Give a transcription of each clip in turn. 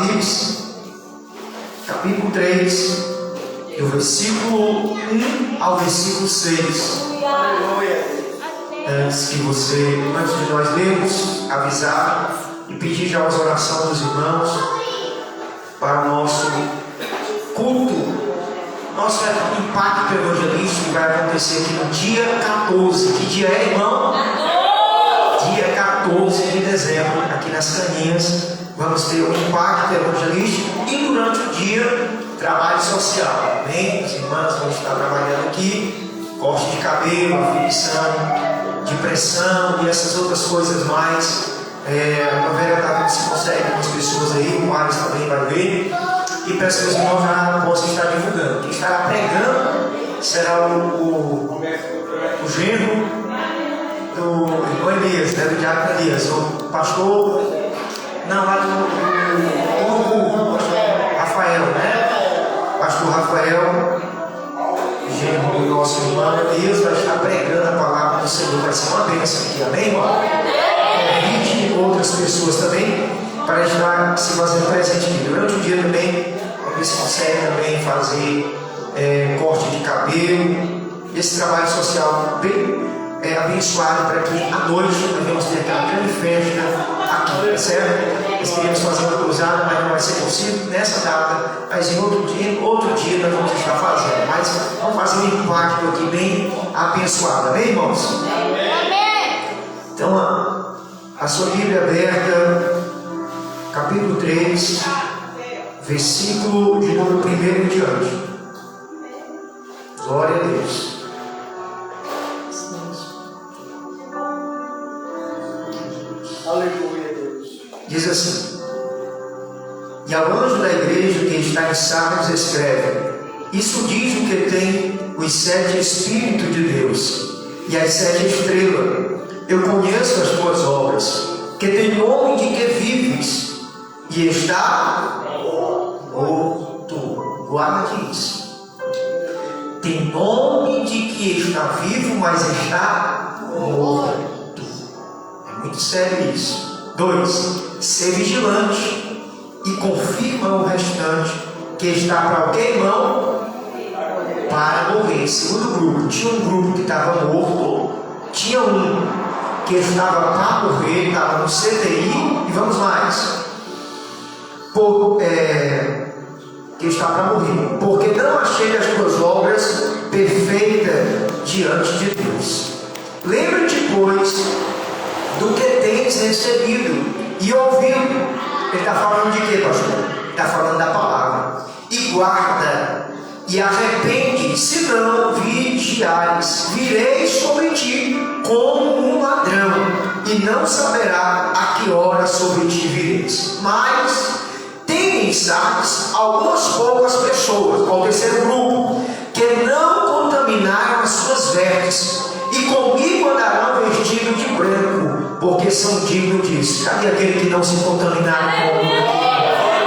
Apocalipse, capítulo 3, do versículo 1 ao versículo 6. Antes de nós lermos, avisar e pedir já as orações dos irmãos para o nosso culto, nosso impacto evangelístico vai acontecer aqui no dia 14. Que dia é, irmão? Dia 14 de dezembro, aqui nas Caninhas. Vamos ter um impacto evangelístico e durante o dia, trabalho social. Amém? As irmãs vão estar trabalhando aqui, corte de cabelo, aflição, depressão e essas outras coisas mais. A Vera está vendo se consegue com as pessoas aí, o Ares também vai ver. E peço que os irmãos já possam estar divulgando. Quem estará pregando será o genro do irmão Elias, do diácono Elias, o pastor, não, lá do Rafael, né? Pastor Rafael, genro do nosso irmão Elias, vai estar pregando a palavra do Senhor. Vai ser uma bênção aqui, amém, irmão? Convide outras pessoas também para estar se fazendo presente aqui. Durante o dia também, eles conseguem também fazer corte de cabelo, esse trabalho social bem abençoado, para que à noite nós vamos ter aquela grande festa aqui, certo? Nós queríamos fazer uma cruzada, mas não vai ser possível nessa data, mas em outro dia nós vamos estar fazendo, mas vamos fazer um impacto aqui bem abençoado, amém, irmãos? Amém! Então, a sua Bíblia aberta, capítulo 3, versículo de número 1 em diante. Glória a Deus. Aleluia, Deus. Diz assim: e ao anjo da igreja que está em Sardes escreve: isso diz o que tem os 7 Espíritos de Deus e as 7 estrelas. Eu conheço as tuas obras, que tem nome de que vives e está morto. Guarde isso. Tem nome de que está vivo, mas está morto. É muito sério isso. 2. Ser vigilante e confirma o restante, que está para o que, irmão? Para morrer. Segundo grupo, tinha um grupo que estava morto, tinha um que estava para morrer, estava no CTI, e vamos mais. Que está para morrer, porque não achei as tuas obras perfeitas diante de Deus. Lembra-te, pois, do que tens recebido e ouvido. Ele está falando de quê, pastor? Está falando da palavra. E guarda e arrepende, se não vigiares, virei sobre ti como um ladrão, e não saberá a que hora sobre ti vireis. Mas tem em Sardes algumas poucas pessoas, ao terceiro grupo, que não contaminaram as suas vestes, e comigo andarão vestidos de branco, porque são dignos disso. Cadê aquele que não se contaminaram comigo?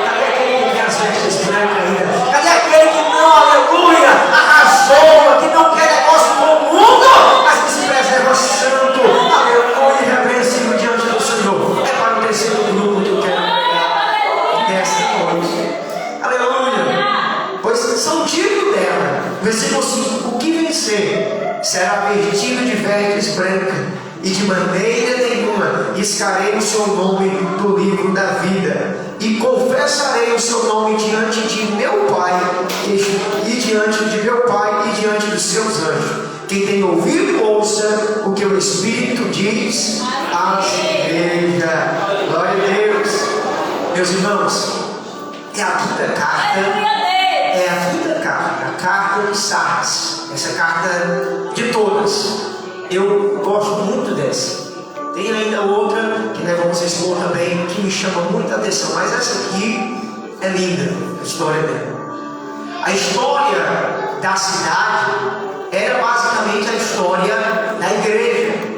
Cadê aquele que tem as vestes brancas ainda? Cadê aquele que não, aleluia, arrasou, que não quer negócio com o mundo, mas que se preserva santo, aleluia, irrepreensível diante do Senhor? É para o terceiro grupo que eu quero pregar nesta noite. Aleluia. Pois são dignos dela. Versículo 5: o que vencer será vestido de vestes brancas, e de maneira nenhuma riscarei o seu nome do livro da vida, e confessarei o seu nome diante de meu Pai, e diante de meu Pai e diante dos seus anjos. Quem tem ouvido, ouça o que o Espírito diz às igrejas. Glória a Deus. Meus irmãos, é a quinta carta. É a quinta carta, a carta de Sardes. Essa carta de todas. Eu gosto muito dessa. Tem ainda outra que nós vamos expor também, que me chama muita atenção, mas essa aqui é linda, a história dela. A história da cidade era basicamente a história da igreja.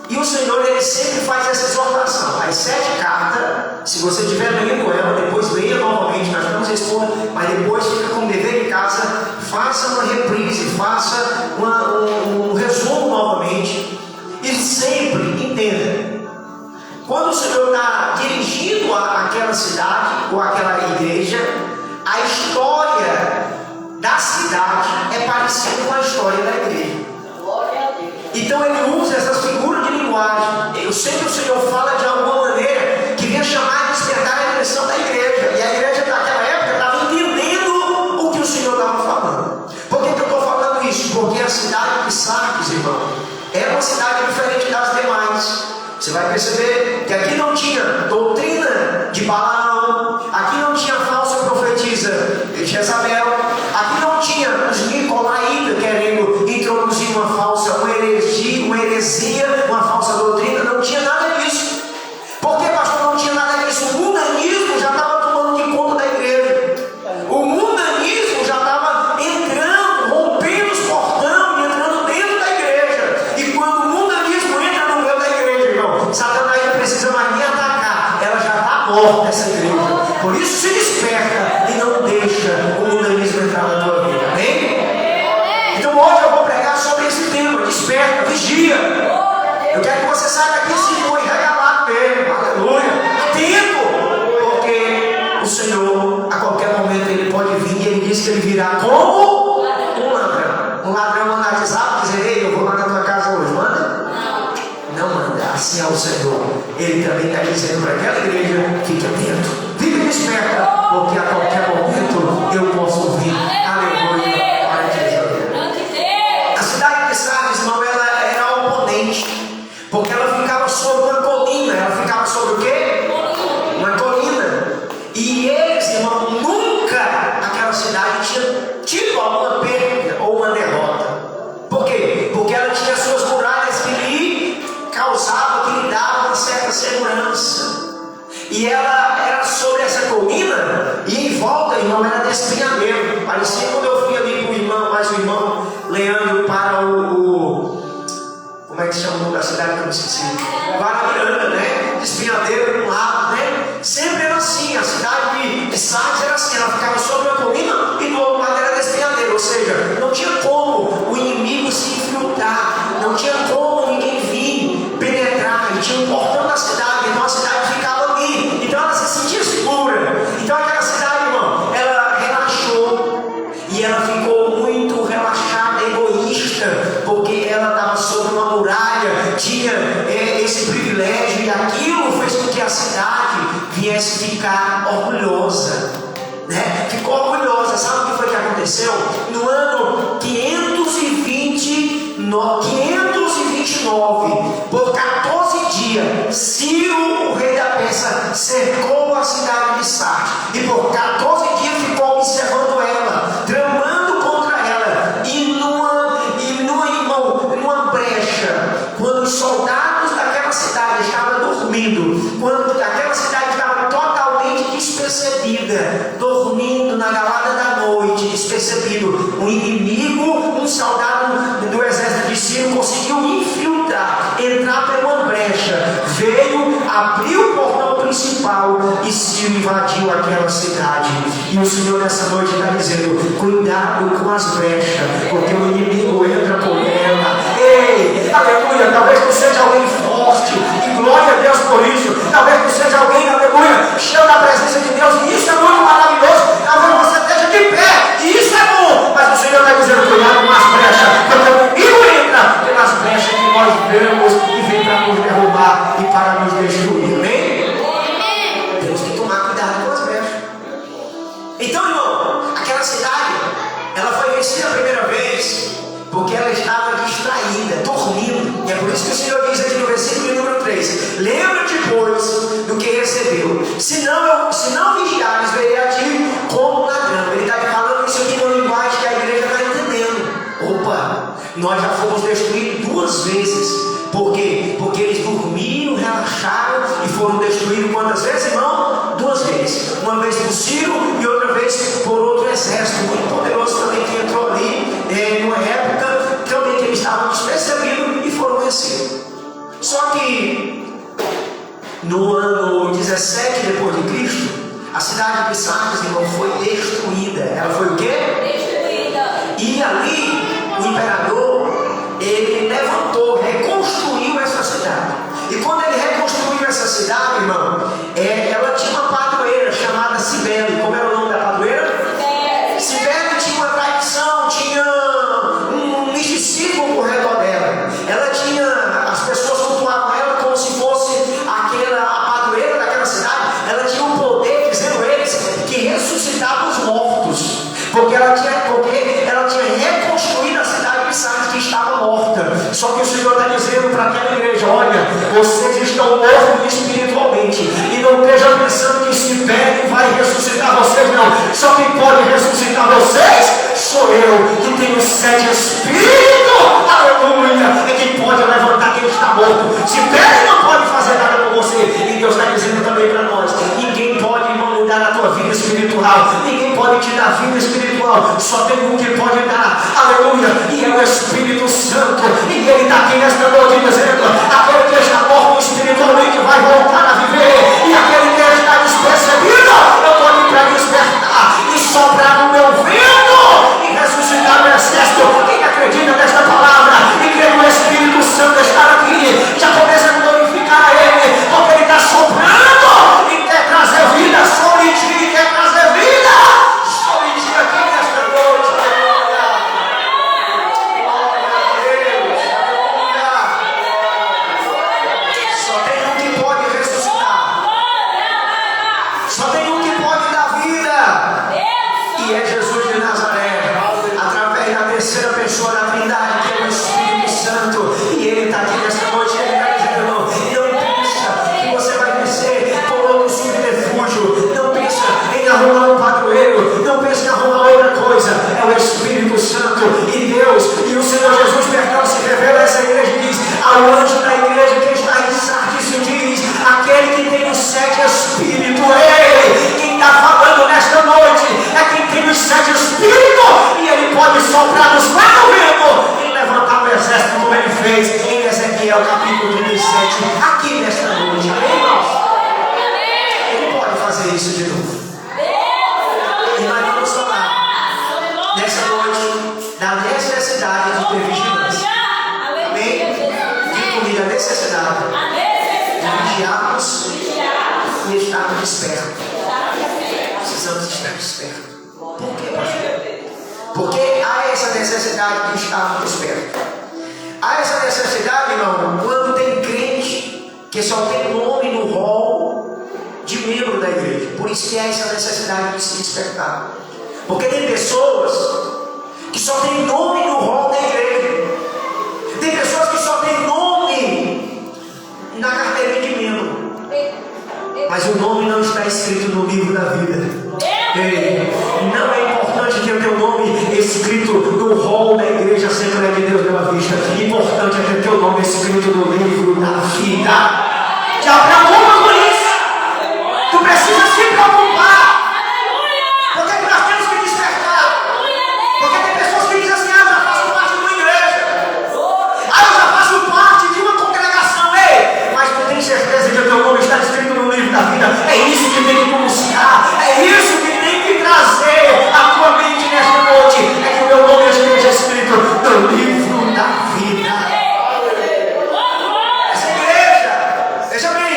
E o Senhor, ele sempre faz essa exortação. As 7 cartas, se você estiver lendo ela, depois leia novamente, nós vamos expor, mas depois fica com o dever de casa, faça uma reprise, faça um resumo novamente. E sempre entenda, quando o Senhor está dirigindo aquela cidade, ou aquela igreja, a história da cidade é parecida com a história da igreja. Então ele usa essas figuras de linguagem. Eu sei que o Senhor fala de alguma maneira que vinha chamar e despertar a atenção da igreja. E a igreja daquela época estava entendendo o que o Senhor estava falando. Por que eu estou falando isso? Porque a cidade de Sardes, irmão, era uma cidade diferente das demais. Você vai perceber que aqui não tinha doutrina de Balaão, aqui não tinha falsa profetisa de Jezabel, aqui não tinha os nicolaítas querendo introduzir uma heresia, uma falsa doutrina, não tinha nada disso. Por que, pastor, não tinha nada disso? O mundanismo já estava tomando de conta da igreja. O mundanismo já estava entrando, rompendo os portões e entrando dentro da igreja. E quando o mundanismo entra no meio da igreja, irmão, Satanás não precisa mais nem atacar, ela já está morta, essa igreja. Por isso se desperta e não deixa o mundanismo entrar na tua vida. Amém? Então hoje eu vou pregar sobre esse tema. Desperta, vigia. Eu quero que você saia daqui seguro e regalado mesmo. Aleluia. Atento. Porque o Senhor, a qualquer momento, Ele pode vir e Ele diz que Ele virá como um ladrão. Um ladrão manda WhatsApp e dizer: ei, eu vou lá na tua casa hoje. Manda? Não manda. Assim é o Senhor. Ele também está dizendo para aquela igreja: fique atento. Fique desperta. Porque a qualquer momento eu posso ouvir. Aleluia. A cidade de Sardes, irmão, ela era oponente, porque ela ficava sobre uma colina. Ela ficava sobre o quê? Uma colina. E eles, irmão, nunca aquela cidade tinha tido alguma perda ou uma derrota. Por quê? Porque ela tinha suas muralhas que lhe causavam, que lhe davam uma certa segurança. E ela era sobre essa colina, e em volta, irmão, era despenhadeiro. Parecia quando eu fui ali com o irmão, mais o irmão Leandro, para como é que se chama o nome da cidade que eu me esqueci? Guaramiranga, né? Despenhadeiro de um lado, né? Sempre era assim. A cidade de Sardes era assim, ela ficava sobre uma colina e do outro lado era despenhadeiro. Ou seja, não tinha como o inimigo se infiltrar, não tinha como ninguém vir penetrar. E tinha um portão da cidade, então a cidade ficava ali. Então ela se sentia segura. Então aquela cidade, irmão, ela relaxou e ela ficou muito relaxada, egoísta, porque ela estava sobre uma muralha, tinha esse privilégio, e aquilo fez com que a cidade viesse ficar orgulhosa, né? Ficou orgulhosa. Sabe o que foi que aconteceu? No ano 529, por 14 dias, Ciro, o rei da Pérsia, cercou a cidade de Sardes, e por 14 dias ficou observando ela, tramando contra ela, e numa brecha, quando os soldados daquela cidade estavam dormindo, quando aquela cidade estava totalmente despercebida, dormindo na galada da noite, despercebido, o inimigo, um soldado do exército de Ciro, conseguiu infiltrar, entrar por uma brecha, veio, abriu o portão principal e Ciro invadiu aquela cidade. E o Senhor nessa noite está dizendo: cuidado com as brechas, porque o inimigo entra por ela. Ei, aleluia, talvez tu seja alguém forte, e glória a Deus por isso. Talvez tu seja alguém, aleluia, cheio da presença de Deus, e isso é muito maravilhoso. Talvez você esteja de pé, e isso é bom, mas o Senhor está dizendo: cuidado com as brechas, porque o inimigo entra pelas brechas que nós vemos e vem para nos derrubar e para nos destruir. Amém? Temos que tomar cuidado com as brechas. Então, irmão, aquela cidade, ela foi vencida a primeira vez porque ela estava distraída, dormindo. E é por isso que o Senhor diz aqui no versículo número 3: lembra-te, pois, do que recebeu. Se não vigiares, verei a ti como ladrão. Ele está falando isso aqui numa linguagem que a igreja está entendendo. Opa, nós já fomos destruídos 2 vezes. Por quê? Porque eles dormiram, relaxaram e foram destruídos quantas vezes, irmão? 2 vezes. Uma vez por Ciro e outra vez por outro exército muito poderoso também, que entrou ali numa época também que eles estavam despercebidos e foram vencidos. Só que no ano 17 depois de Cristo, a cidade de Sardes, irmão, foi destruída. Ela foi o quê? Destruída. E ali o imperador, ele levantou, reconstruiu essa cidade. E quando ele reconstruiu essa cidade, irmão, ela tinha uma padroeira chamada Cibele. ressuscitar vocês, não. Só quem pode ressuscitar vocês sou eu, que tenho 7 espíritos. Aleluia. É quem pode levantar quem está morto. Se Pedro não pode fazer nada com você, e Deus está dizendo também para nós, ninguém pode, irmão, mudar a tua vida espiritual. Ninguém pode te dar vida espiritual. Só tem um que pode dar. Aleluia. E é o Espírito Santo. E Ele está aqui nesta noite dizendo, aquele que está morto espiritualmente vai voltar a viver. E aquele que está despercebido, eu estou aqui para despertar e soprar no meu vento e ressuscitar no exército. Quem acredita nesta palavra e crê no Espírito Santo estar aqui, já começa a glorificar a Ele, porque Ele está soprando e quer trazer vida sobre ti, quer trazer vida sobre ti aqui nesta noite. Glória a Deus, aleluia. Só tem um que pode ressuscitar, só tem um que pode dar vida, e é Jesus de Nazaré, através da terceira pessoa da Trindade, que é o Espírito Santo. E Ele está aqui nesta noite. Ele está dizendo, não pensa que você vai descer por um subterfúgio, não pensa em arrumar um padroeiro, não pensa em arrumar outra coisa. É o Espírito Santo e Deus, e o Senhor Jesus, perdão, se revela a essa igreja e diz ao anjo da igreja que está em Sardes, e diz, aquele que tem os 7 espíritos, Ele, quem está falando nesta noite, é quem tem os 7 espíritos, e Ele pode soprar nos quatro ventos e levantar o exército, como Ele fez em Ezequiel capítulo 37, aqui nesta noite. Amém, irmãos? Ele pode fazer isso de novo. E nós vamos falar nessa noite da necessidade de ter vigilância. Amém? Diga comigo, a necessidade de vigiarmos e estarmos despertos. Precisamos estar despertos. Por quê, pastor? Porque há essa necessidade de estarmos despertos. Há essa necessidade, irmão, quando tem crente que só tem nome no rol de membro da igreja. Por isso que há essa necessidade de se despertar. Porque tem pessoas que só tem nome no rol da igreja. Tem pessoas que só tem nome na carteirinha de membro, mas o nome não está escrito no livro da vida. Não é importante ter o teu nome escrito no rol da igreja Assembleia de Deus Bela Vista. Importante é ter teu nome escrito no livro da vida. Te preocupa com isso. Tu precisa se preocupar. Porque nós temos que despertar. Porque tem pessoas que dizem assim, eu já faço parte de uma igreja, eu já faço parte de uma congregação. Ei, mas tu tem certeza que o teu nome está escrito no livro da vida? É isso que tem que pronunciar. É isso que tem que trazer a tua mente nesta noite. É que o meu nome esteja escrito no livro da vida. Essa igreja, veja bem,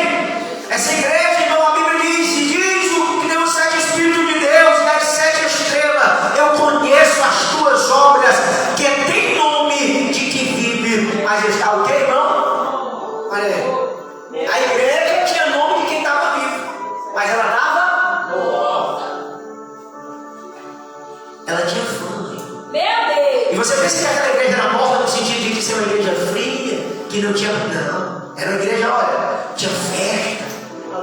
essa igreja, irmão, a Bíblia diz o que tem os 7 Espíritos de Deus e as 7 estrelas. Eu conheço as tuas obras, que tem nome de que vive, mas está o que, irmão? Olha aí, a igreja tinha nome de quem estava vivo, mas ela estava morta. Ela tinha fome. Meu Deus! E você pensa que aquela igreja era morta no sentido de ser uma igreja fria, que não tinha. Não. Era uma igreja, olha, tinha festa,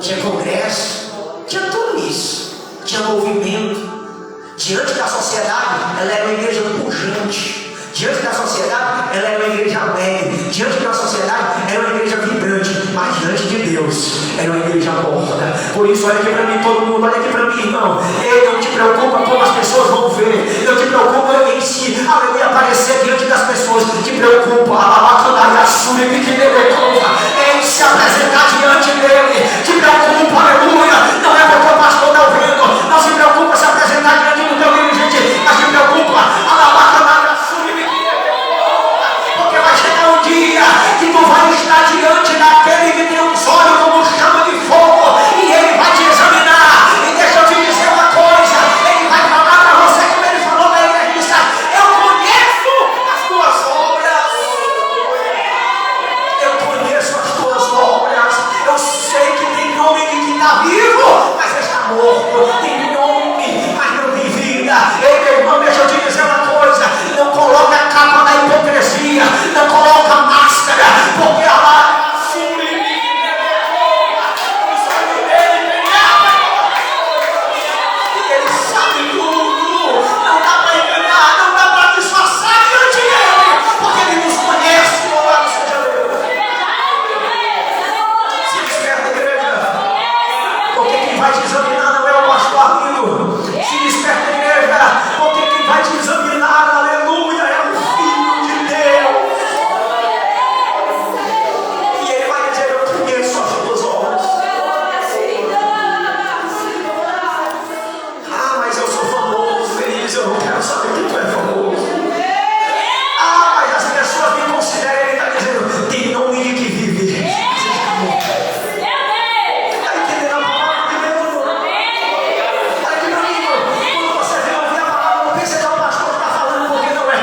tinha congresso, tinha tudo isso. Tinha movimento. Diante da sociedade, ela era uma igreja pujante. Diante da sociedade, ela era uma igreja alegre. Diante da sociedade, era uma igreja vibrante. Mas diante de Deus, era uma igreja morta. Por isso, olha aqui para mim, todo mundo, olha aqui para mim, irmão. Ei, não te preocupa como as pessoas vão ver. Não te preocupa em si. Aleluia, aparecer diante das pessoas. Te preocupa, em se apresentar diante dele. Te preocupa, aleluia. Não é porque o pastor está ouvindo. Não se preocupa se apresentar diante do teu dirigente. Mas te preocupa, porque vai chegar um dia que tu vai estar diante daquele que tem um olhos como chama de fogo, e ele vai te examinar. E deixa eu te dizer uma coisa, ele vai falar para você como ele falou para a igreja: eu conheço as tuas obras, eu conheço as tuas obras, eu sei que tem nome de que está vivo, mas está morto, tem nome, mas não tem vida. Ei, meu irmão, deixa eu te dizer uma coisa, não coloca a capa da hipocrisia, não coloca máscara, porque a sabe tudo. Não dá para enganar, não dá para disfarçar diante dele, porque ele nos conhece. Louvado seja Deus. Se desperta, igreja, porque quem vai te examinar não é o pastor amigo. Se desperta, igreja, porque quem vai te examinar, aleluia, é o Filho de Deus. E ele vai dizer: eu conheço as tuas obras. Ah, mas eu sou famoso. Ele diz: eu não quero saber que tu é famoso. Ah, mas as pessoas me consideram. Ele está dizendo: tem nome de que vive. Está entendendo a palavra de Deus? Olha aqui para mim, quando você vê ouvir a palavra, não pensa que é o pastor que está falando, porque não é. É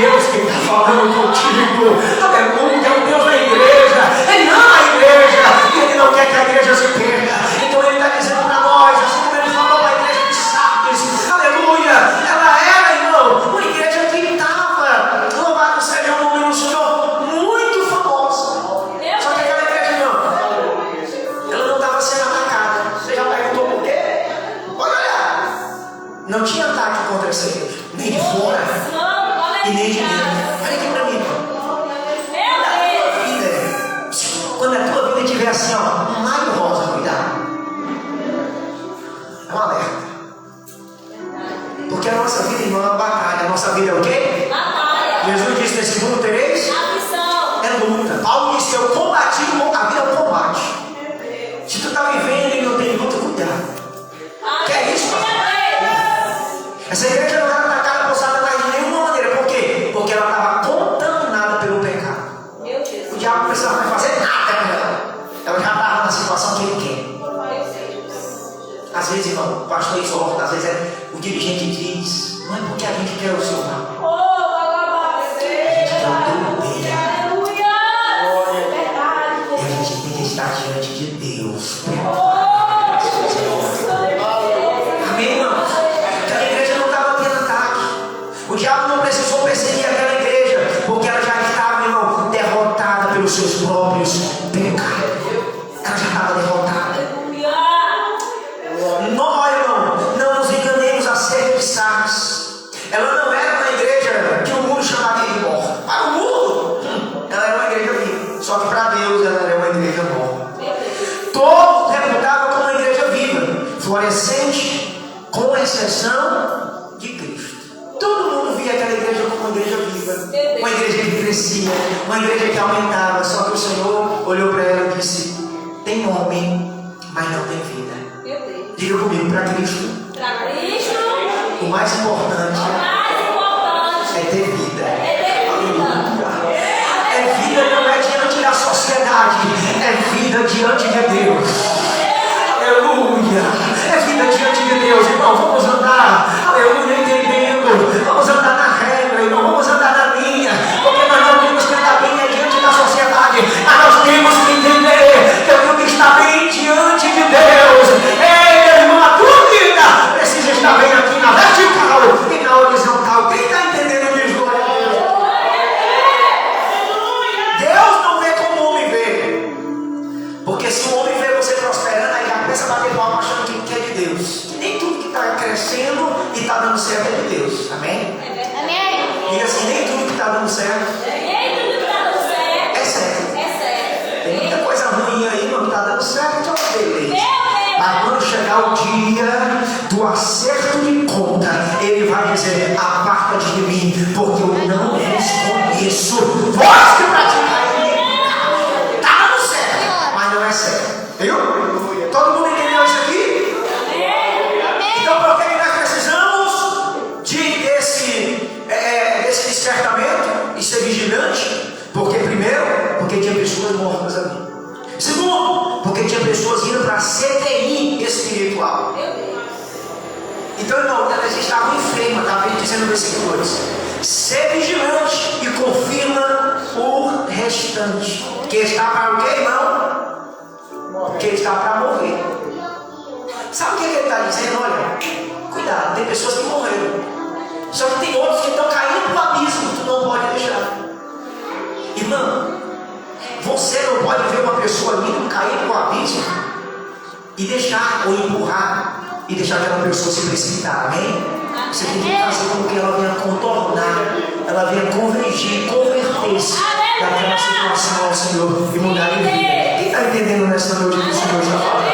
Deus quem está falando contigo. Aleluia, é o Deus da igreja. Ele ama a igreja e ele não quer que a igreja se perca. Então ele está dizendo para nós, assim como ele falou para a igreja de Sardes, aleluia, ela era, irmão, uma igreja que estava, louvado seja o nome do Senhor, muito famosa. Só que aquela igreja, irmão, ela não estava sendo atacada. Você já perguntou por quê? Pode olhar. Não tinha ataque contra essa igreja, nem de fora e nem de dentro. Olha aqui para mim, irmão. Quando a tua vida estiver assim, ó, maio rosa, cuidado. É um alerta. Porque a nossa vida, irmão, é uma batalha. A nossa vida é o quê? Jesus disse: nesse mundo tereis é luta. Paulo disse: eu combati, a vida é um combate. Se tu está vivendo e não tem luta, cuidado. Que é isso, pastor? Essa igreja não era atacada por Satanás de nenhuma maneira. Por quê? Porque ela estava contaminada pelo pecado. O diabo não precisava mais fazer nada com ela. Ela já estava na situação que ele quer. Às vezes, irmão, o pastor exorta, às vezes o dirigente diz: não é porque a gente quer o seu mal, a gente quer o teu bem. E a gente tem que estar diante de Deus. Amém, irmão? Aquela igreja não estava tendo ataque. O diabo não precisou perseguir aquela igreja, porque ela já estava, irmão, derrotada pelos seus próprios pecados. Ela já estava derrotada. Nós, irmão, não nos enganemos acerca de Sardes. Ela não era uma igreja que o mundo chamaria de morta. Para o mundo, ela era uma igreja viva. Só que para Deus ela era uma igreja morta. Todos reputavam como uma igreja viva, florescente, com exceção de Cristo. Todo mundo via aquela igreja como uma igreja viva, uma igreja que crescia, uma igreja que aumentava. Só que o Senhor olhou para ela e disse: tem nome, mas não tem vida. Diga comigo: para Cristo, o mais importante é ter vida. É vida, não é diante da sociedade, é vida diante de Deus. Aleluia. É vida diante de Deus, irmão. Vamos andar, aleluia, entendendo. Vamos andar na regra, irmão. Vamos andar na linha, porque nós não temos que andar bem diante da sociedade, mas nós temos que entender que aquilo que está bem diante de Deus, meu irmão, a tua vida precisa estar bem aqui na vertical e na horizontal. Quem está entendendo disso? Deus não vê como o homem vê. Porque se o homem vê você prosperando, aí já começa a bater palma achando que é de Deus. Que nem tudo que está crescendo e está dando certo é de Deus. Amém? Amém. Diga assim: nem tudo que está dando certo é certo. Tem muita coisa ruim aí, não está dando certo, então beleza. Mas quando chegar o dia do acerto de conta, ele vai dizer: aparta-te de mim, porque eu não vos conheço. Vós que praticais iniquidade. Está dando certo, mas não é certo. Viu? Todo mundo entendeu isso aqui? Então, por que nós precisamos desse despertamento e ser vigilante? Porque, primeiro, porque tinha pessoas mortas ali. Segundo, porque tinha pessoas indo para a CTI espiritual. Então, irmão, elas estavam enfermas, estava dizendo no versículo 2: ser vigilante e confirma o restante. Que está para o quê, irmão? Que está para morrer. Sabe o que ele está dizendo? Olha, cuidado, tem pessoas que morreram. Só que tem outros que estão caindo para o abismo, tu não pode deixar. Irmão, você não pode ver uma pessoa indo cair para o abismo e deixar ou empurrar. e deixar aquela pessoa se precipitar, amém? Você tem que fazer com que ela venha contornar, ela venha convergir, converter-se daquela situação ao Senhor e mudar de vida. Quem está entendendo nessa noite que o Senhor está falando?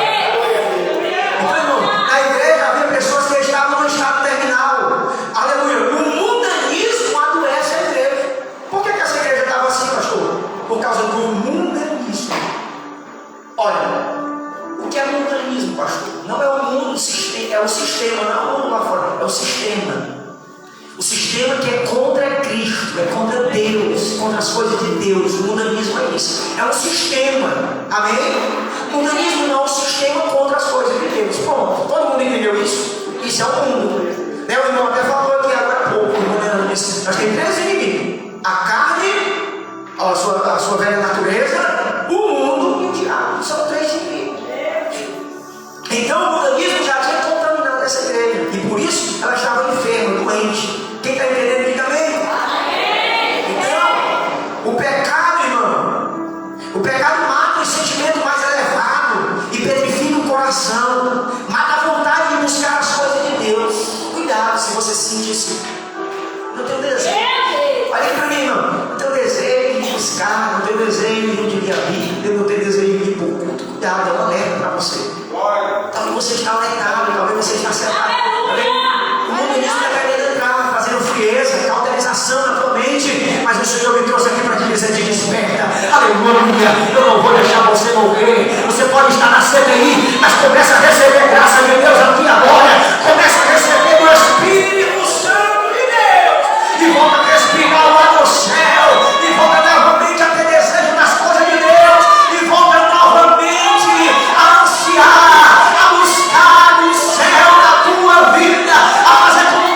Então, irmão, na igreja havia pessoas que estavam no estado terminal. Aleluia. O mundanismo adoece a igreja. Por que essa igreja estava assim, pastor? Por causa do mundanismo. Olha, o que é mundanismo, pastor? Não é o mundo, é o sistema, não é o mundo lá fora, é o sistema. O sistema que é contra Cristo, é contra Deus, contra as coisas de Deus. O mundanismo é isso. É um sistema. Amém? O mundanismo não é um sistema contra as coisas de Deus. Pronto. Todo mundo entendeu isso? Isso é o mundo. O irmão até falou aqui agora há pouco. Nós temos três inimigos: a carne, a sua velha natureza, o mundo e o diabo. São três inimigos. Então o mundanismo já tinha contaminado essa igreja. E por isso ela estava enferma, doente. Quem está entendendo, diga amém? Então, o pecado, irmão, o pecado mata o sentimento mais elevado e petrifica o coração, mata a vontade de buscar as coisas de Deus. Cuidado se você sente isso. Não tem desejo. Olha aqui para mim, irmão. Não tem desejo de buscar, não tem desejo de ler a Bíblia, não tem desejo de ir para o culto. Cuidado, é um alerta para você. Talvez você está alertado, talvez você está sentado. O mundanismo está querendo entrar, fazendo frieza, cauterização na tua mente. Mas o Senhor me trouxe aqui para te dizer: te desperta. Aleluia. Eu não vou deixar você morrer. Você pode estar na CTI, mas começa a receber graça de Deus aqui agora. Começa a receber o Espírito Santo de Deus. E volta a respirar lá no céu. E volta novamente a ter desejo das coisas de Deus. E volta novamente a ansiar, a buscar o céu na tua vida. A fazer como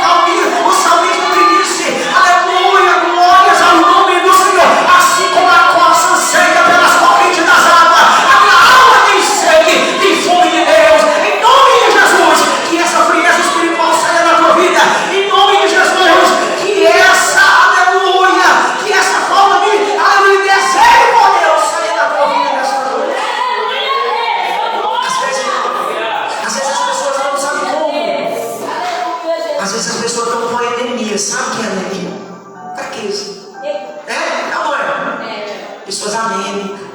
o salmista me disse: aleluia, glórias ao nome do Senhor. Assim como a costa anseia pelas correntes das águas, a minha alma tem sede, tem fome de Deus. Em nome de Jesus, que essa frieza espiritual saia da tua vida. Em nome de Jesus, que essa, aleluia, que essa falta de, aleluia, desejo por Deus saia da tua vida nessa noite. Às vezes as pessoas não sabem como. Às vezes as pessoas estão com anemia. Sabe o que é anemia? Fraqueza. É? Não é? Pessoas anêmicas.